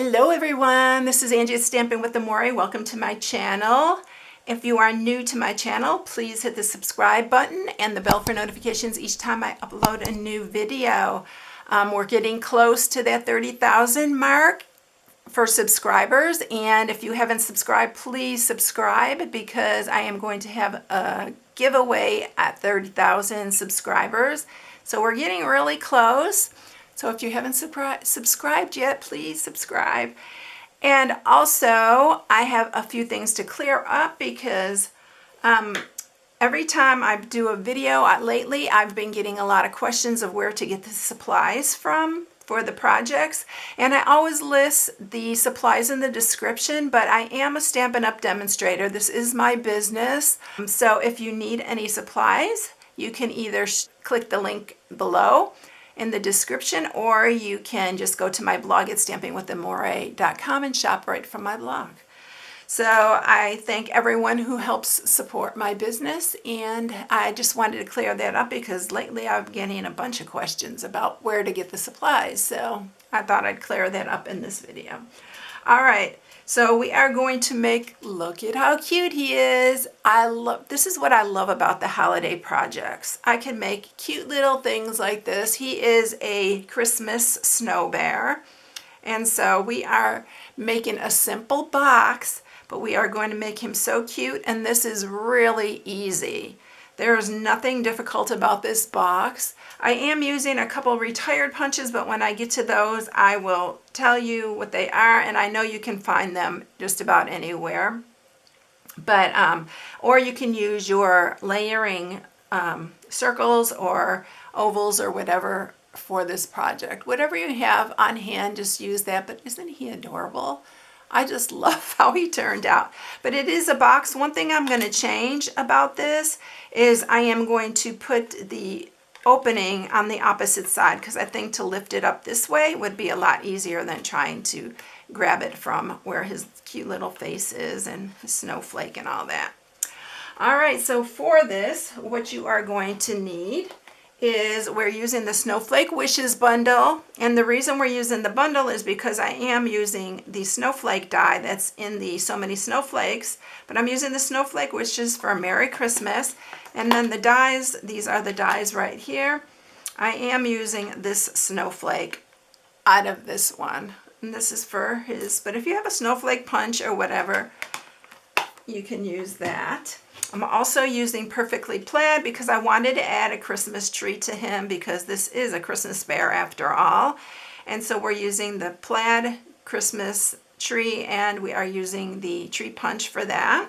Hello everyone, this is Angie at StampingWithAmore. Welcome to my channel. If you are new to my channel, please hit the subscribe button and the bell for notifications each time I upload a new video. We're getting close to that 30,000 mark for subscribers, and if you haven't subscribed, please subscribe because I am going to have a giveaway at 30,000 subscribers. So we're getting really close. So if you haven't subscribed yet, please subscribe. And also, I have a few things to clear up because every time I do a video, lately I've been getting a lot of questions of where to get the supplies from for the projects. And I always list the supplies in the description, but I am a Stampin' Up! Demonstrator. This is my business. So if you need any supplies, you can either click the link below in the description, or you can just go to my blog at stampingwithamore.com and shop right from my blog. So I thank everyone who helps support my business, and I just wanted to clear that up because lately I'm getting a bunch of questions about where to get the supplies, so I thought I'd clear that up in this video. All right, so we are going to make, look at how cute he is. This is what I love about the holiday projects. I can make cute little things like this. He is a Christmas snow bear. And so we are making a simple box, but we are going to make him so cute, and this is really easy. There is nothing difficult about this box. I am using a couple retired punches, but when I get to those, I will tell you what they are, and I know you can find them just about anywhere. But or you can use your layering circles or ovals or whatever for this project. Whatever you have on hand, just use that. But isn't he adorable? I just love how he turned out. But it is a box. One thing I'm going to change about this is I am going to put the opening on the opposite side because I think to lift it up this way would be a lot easier than trying to grab it from where his cute little face is and his snowflake and all that. All right, so for this, what you are going to need is we're using the Snowflake Wishes bundle, and the reason we're using the bundle is because I am using the snowflake die that's in the So Many Snowflakes, but I'm using the Snowflake Wishes for Merry Christmas. And then the dies, these are the dies right here. I am using this snowflake out of this one, and this is for his, but if you have a snowflake punch or whatever, you can use that. I'm also using Perfectly Plaid because I wanted to add a Christmas tree to him because this is a Christmas bear after all. And so we're using the plaid Christmas tree, and we are using the tree punch for that.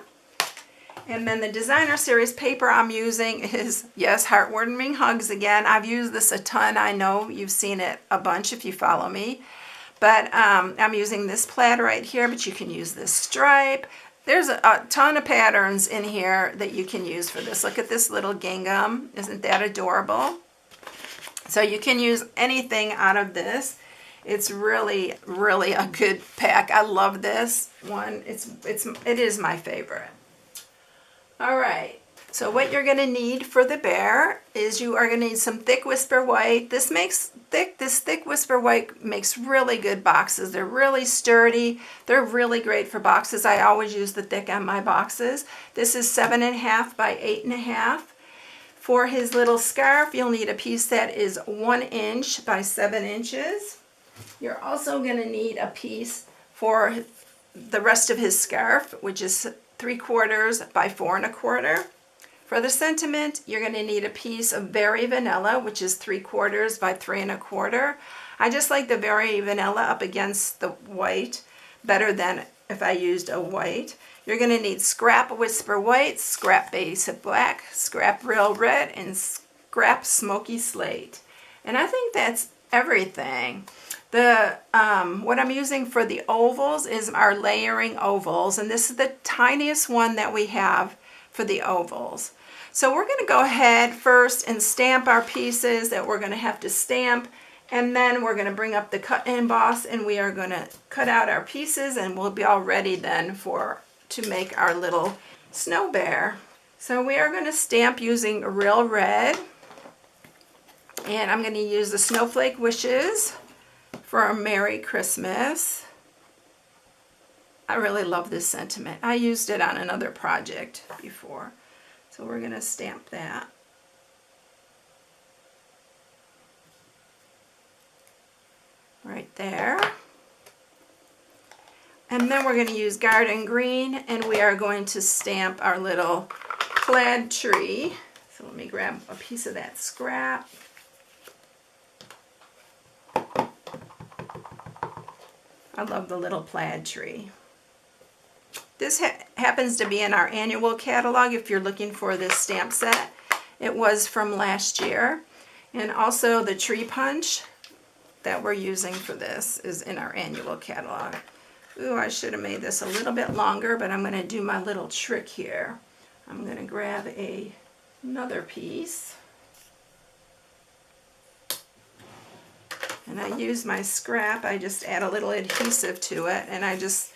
And then the Designer Series paper I'm using is, yes, Heartwarming Hugs again. I've used this a ton. I know you've seen it a bunch if you follow me. But I'm using this plaid right here, but you can use this stripe. There's a ton of patterns in here that you can use for this. Look at this little gingham. Isn't that adorable? So you can use anything out of this. It's really, really a good pack. I love this one. It is my favorite. All right. So what you're going to need for the bear is you are going to need some thick Whisper White. This thick Whisper White makes really good boxes. They're really sturdy. They're really great for boxes. I always use the thick on my boxes. This is 7.5 by 8.5. For his little scarf, you'll need a piece that is 1 inch by 7 inches. You're also going to need a piece for the rest of his scarf, which is 3/4 by 4 1/4. For the sentiment, you're going to need a piece of Very Vanilla, which is 3/4 by 3 1/4. I just like the Very Vanilla up against the white better than if I used a white. You're going to need Scrap Whisper White, Scrap Basic Black, Scrap Real Red, and Scrap Smoky Slate. And I think that's everything. What I'm using for the ovals is our layering ovals, and this is the tiniest one that we have for the ovals. So we're going to go ahead first and stamp our pieces that we're going to have to stamp, and then we're going to bring up the cut and emboss, and we are going to cut out our pieces, and we'll be all ready then to make our little snow bear. So we are going to stamp using Real Red, and I'm going to use the Snowflake Wishes for a Merry Christmas. I really love this sentiment. I used it on another project before. So we're going to stamp that. Right there. And then we're going to use Garden Green, and we are going to stamp our little plaid tree. So let me grab a piece of that scrap. I love the little plaid tree. This happens to be in our annual catalog if you're looking for this stamp set. It was from last year. And also the tree punch that we're using for this is in our annual catalog. Ooh, I should have made this a little bit longer, but I'm going to do my little trick here. I'm going to grab another piece. And I use my scrap. I just add a little adhesive to it, and I just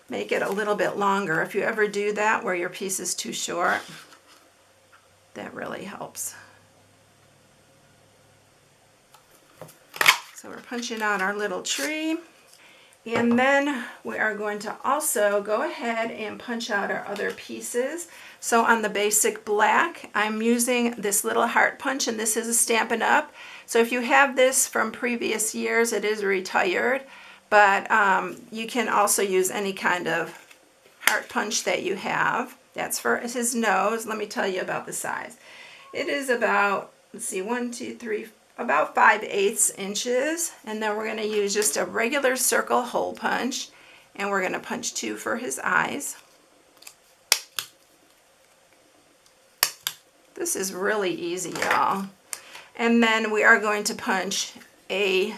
make it a little bit longer. If you ever do that where your piece is too short, that really helps. So we're punching out our little tree. And then we are going to also go ahead and punch out our other pieces. So on the basic black, I'm using this little heart punch, and this is a Stampin' Up. So if you have this from previous years, it is retired, but you can also use any kind of heart punch that you have. That's for his nose. Let me tell you about the size. It is about, let's see, 1, 2, 3, about 5/8 inches, and then we're going to use just a regular circle hole punch, and we're going to punch 2 for his eyes. This is really easy, y'all. And then we are going to punch a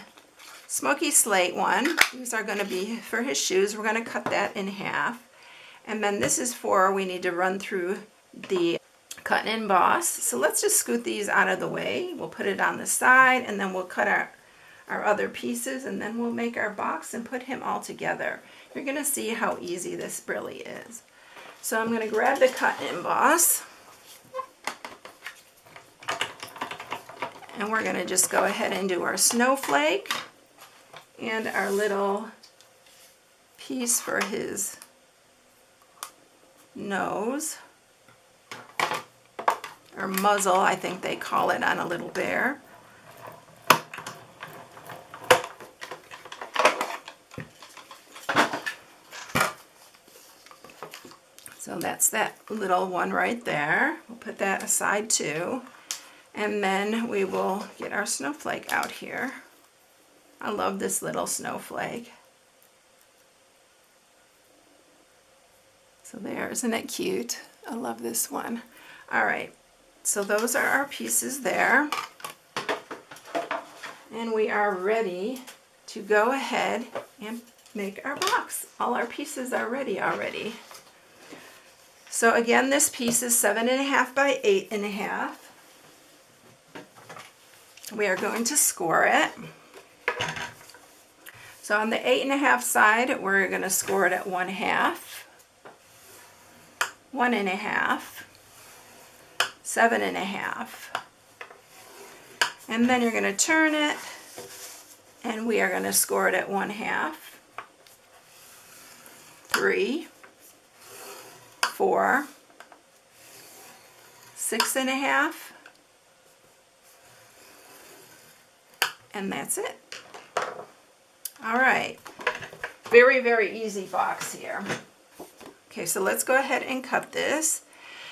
smoky slate one. These are going to be for his shoes. We're going to cut that in half. And then this is for, we need to run through the cut and emboss. So let's just scoot these out of the way. We'll put it on the side, and then we'll cut our other pieces, and then we'll make our box and put him all together. You're going to see how easy this really is. So I'm going to grab the cut and emboss, and we're going to just go ahead and do our snowflake and our little piece for his nose, or muzzle, I think they call it on a little bear. So that's that little one right there. We'll put that aside too. And then we will get our snowflake out here. I love this little snowflake. So there, isn't it cute? I love this one. All right. So those are our pieces there, and we are ready to go ahead and make our box. All our pieces are ready already. So again, this piece is 7.5 by 8.5. We are going to score it. So on the 8.5 side, we're going to score it at 1/2, 1.5, 7.5, and then you're going to turn it, and we are going to score it at 1/2, 3, 4, 6.5, and that's it. All right, very, very easy box here. Okay, so let's go ahead and cut this.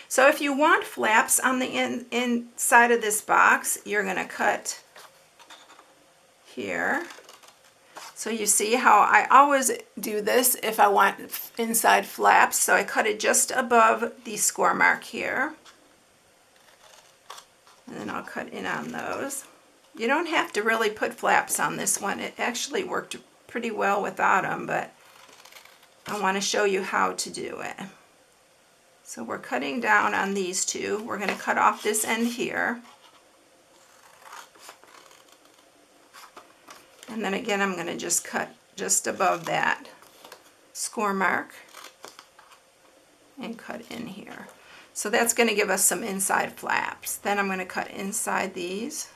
So if you want flaps on the inside of this box, you're going to cut here. So you see how I always do this if I want inside flaps. So I cut it just above the score mark here. And then I'll cut in on those. You don't have to really put flaps on this one. It actually worked pretty well without them, but I want to show you how to do it. So we're cutting down on these two. We're going to cut off this end here. And then again, I'm going to just cut just above that score mark and cut in here. So that's going to give us some inside flaps. Then I'm going to cut inside these.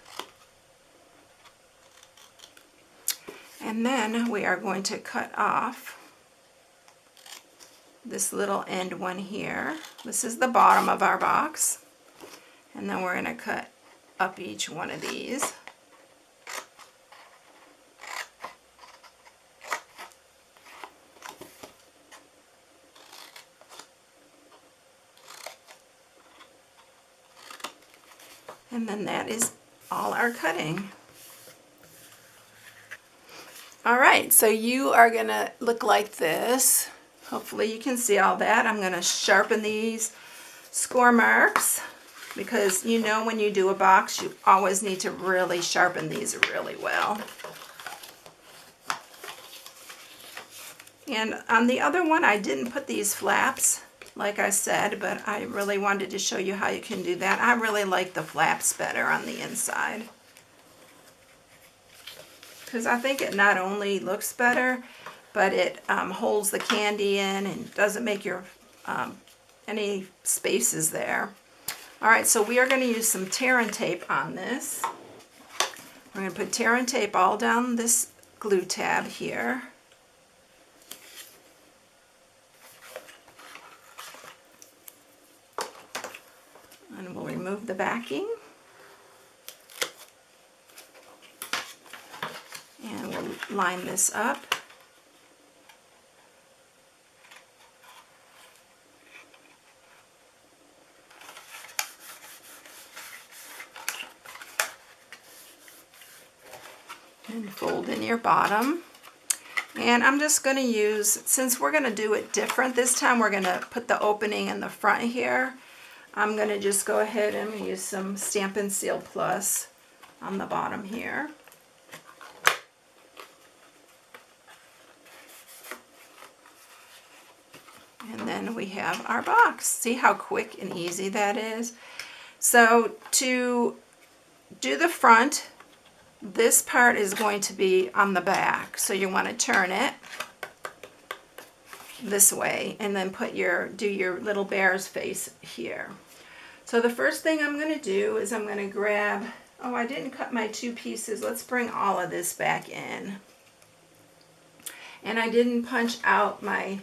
And then we are going to cut off this little end one here. This is the bottom of our box. And then we're going to cut up each one of these. And then that is all our cutting. All right, so you are going to look like this. Hopefully you can see all that. I'm going to sharpen these score marks because you know when you do a box, you always need to really sharpen these really well. And on the other one, I didn't put these flaps, like I said, but I really wanted to show you how you can do that. I really like the flaps better on the inside, because I think it not only looks better, but it holds the candy in and doesn't make your any spaces there. All right, so we are going to use some tear and tape on this. We're going to put tear and tape all down this glue tab here. And we'll remove the backing. And we'll line this up. And fold in your bottom. And I'm just going to use, since we're going to do it different, this time we're going to put the opening in the front here. I'm going to just go ahead and use some Stampin' Seal Plus on the bottom here. And then we have our box. See how quick and easy that is? So to do the front, this part is going to be on the back. So you want to turn it this way and then do your little bear's face here. So the first thing I'm going to do is I'm going to grab, oh, I didn't cut my two pieces. Let's bring all of this back in. And I didn't punch out my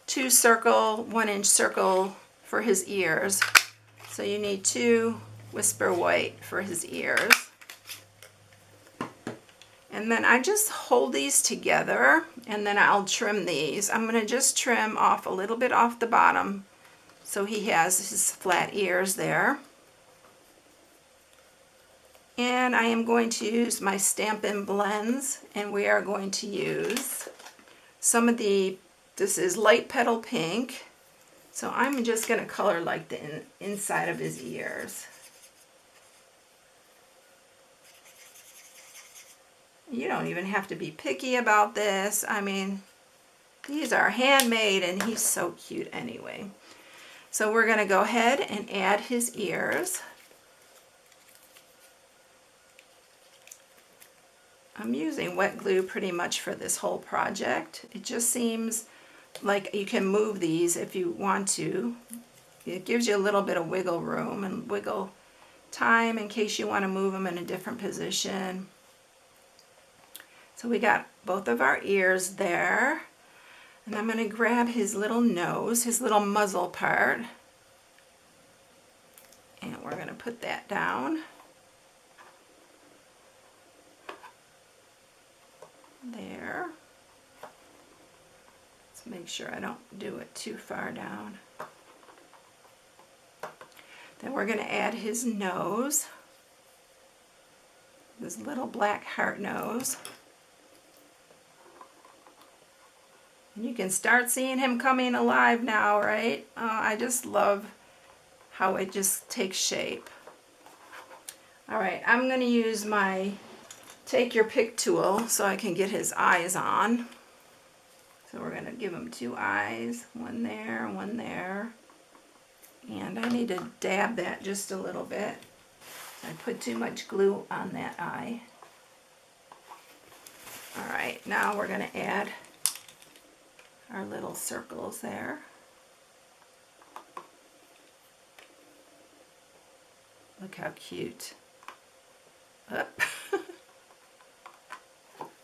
1-inch circle for his ears. So you need 2 whisper white for his ears. And then I just hold these together and then I'll trim these. I'm going to just trim off a little bit off the bottom so he has his flat ears there. And I am going to use my Stampin' blends, and we are going to use some of this is light petal pink. So I'm just going to color like the inside of his ears. You don't even have to be picky about this. I mean, these are handmade and he's so cute anyway. So we're going to go ahead and add his ears. I'm using wet glue pretty much for this whole project. It just seems like you can move these if you want to. It gives you a little bit of wiggle room and wiggle time in case you want to move them in a different position. So we got both of our ears there. And I'm going to grab his little nose, his little muzzle part. And we're going to put that down. There. Let's make sure I don't do it too far down. Then we're going to add his nose. This little black heart nose. And you can start seeing him coming alive now, right? Oh, I just love how it just takes shape. All right, I'm going to use my take your pick tool so I can get his eyes on. So we're going to give him 2 eyes, one there, one there. And I need to dab that just a little bit. I put too much glue on that eye. All right, now we're going to add our little circles there. Look how cute. Up.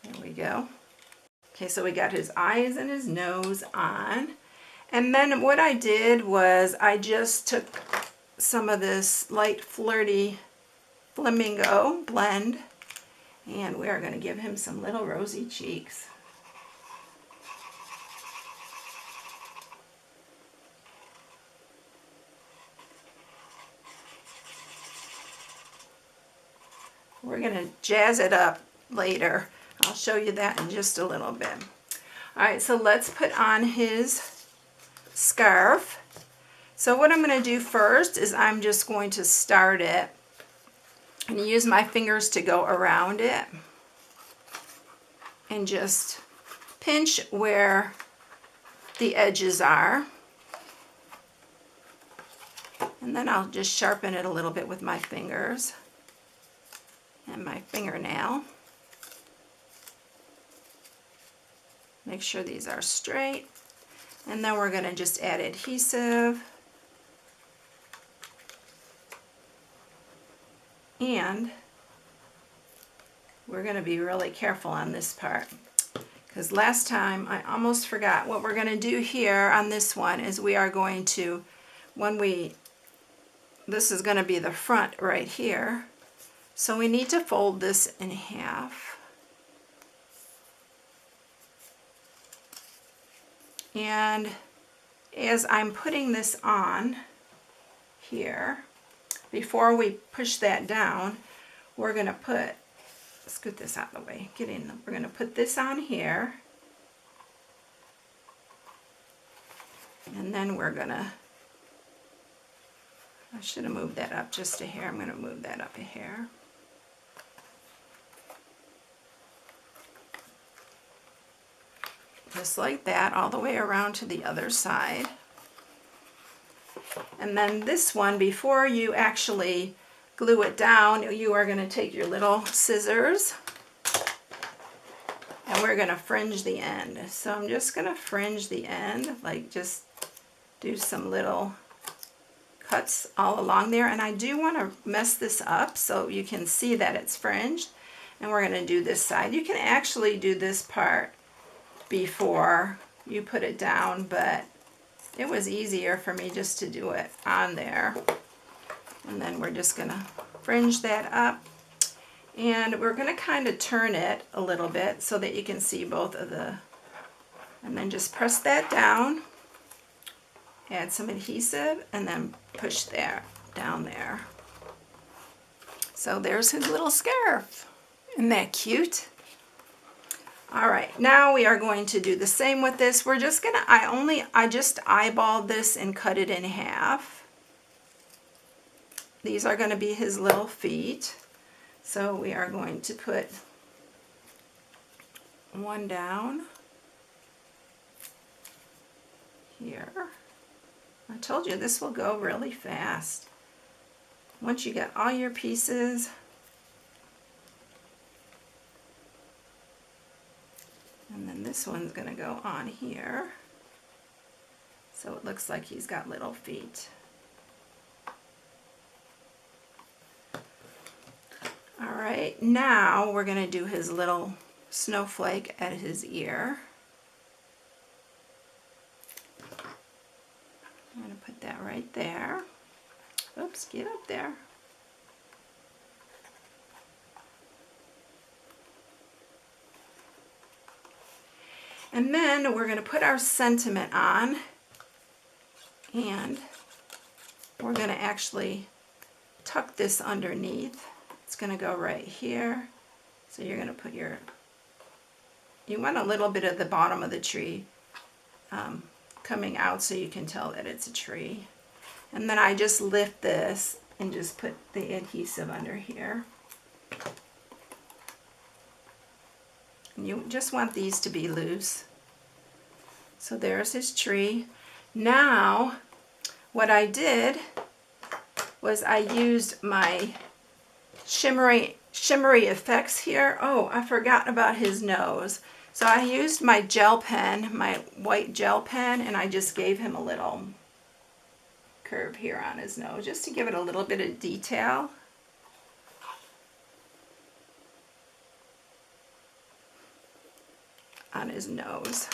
There we go. Okay, so we got his eyes and his nose on. And then what I did was I just took some of this light flirty flamingo blend, and we are going to give him some little rosy cheeks. We're going to jazz it up later. I'll show you that in just a little bit. All right, so let's put on his scarf. So what I'm going to do first is I'm just going to start it and use my fingers to go around it and just pinch where the edges are. And then I'll just sharpen it a little bit with my fingers and my fingernail. Make sure these are straight. And then we're going to just add adhesive. And we're going to be really careful on this part, because last time I almost forgot. What we're going to do here on this one is we are going to, this is going to be the front right here. So we need to fold this in half. And as I'm putting this on here, before we push that down, we're going to put, scoot this out of the way, get in, we're going to put this on here. And then we're going to, I should have moved that up just a hair. I'm going to move that up a hair. Just like that, all the way around to the other side. And then this one, before you actually glue it down, you are going to take your little scissors and we're going to fringe the end. So I'm just going to fringe the end, like just do some little cuts all along there. And I do want to mess this up so you can see that it's fringed. And we're going to do this side. You can actually do this part before you put it down, but it was easier for me just to do it on there. And then we're just going to fringe that up. And we're going to kind of turn it a little bit so that you can see both of the, and then just press that down, add some adhesive, and then push that down there. So there's his little scarf. Isn't that cute? All right, now we are going to do the same with this. We're just gonna, I just eyeballed this and cut it in half. These are gonna be his little feet. So we are going to put one down here. I told you this will go really fast. Once you get all your pieces, and then this one's going to go on here. So it looks like he's got little feet. All right, now we're going to do his little snowflake at his ear. I'm going to put that right there. Oops, get up there. And then we're going to put our sentiment on, and we're going to actually tuck this underneath. It's going to go right here. So you're going to put your, you want a little bit of the bottom of the tree coming out so you can tell that it's a tree. And then I just lift this and just put the adhesive under here. And you just want these to be loose. So there's his tree. Now, what I did was I used my shimmery effects here. Oh, I forgot about his nose. So I used my gel pen, my white gel pen, and I just gave him a little curve here on his nose, just to give it a little bit of detail. On his nose.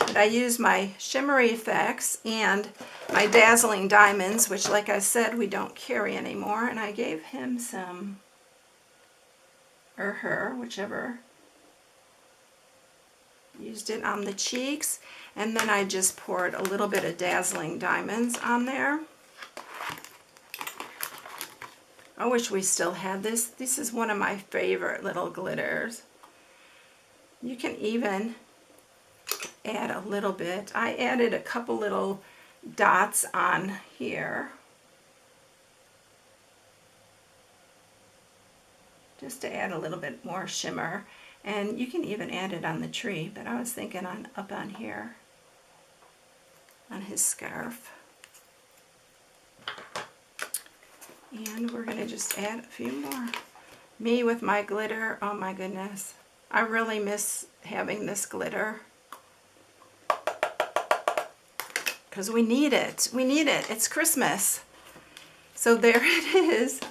But I used my shimmery effects and my dazzling diamonds, which, like I said, we don't carry anymore. And I gave him some, or her, whichever. Used it on the cheeks, and then I just poured a little bit of dazzling diamonds on there. I wish we still had this. This is one of my favorite little glitters. You can even add a little bit. I added a couple little dots on here, just to add a little bit more shimmer. And you can even add it on the tree, but I was thinking up on here, on his scarf. And we're going to just add a few more. Me with my glitter, oh my goodness. I really miss having this glitter, because we need it. We need it. It's Christmas. So there it is.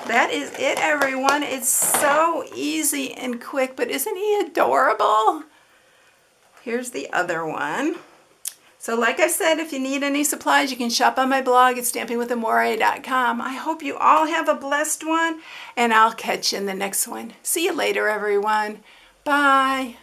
That is it, everyone. It's so easy and quick, but isn't he adorable? Here's the other one. So like I said, if you need any supplies, you can shop on my blog at StampingWithAmore.com. I hope you all have a blessed one, and I'll catch you in the next one. See you later, everyone. Bye.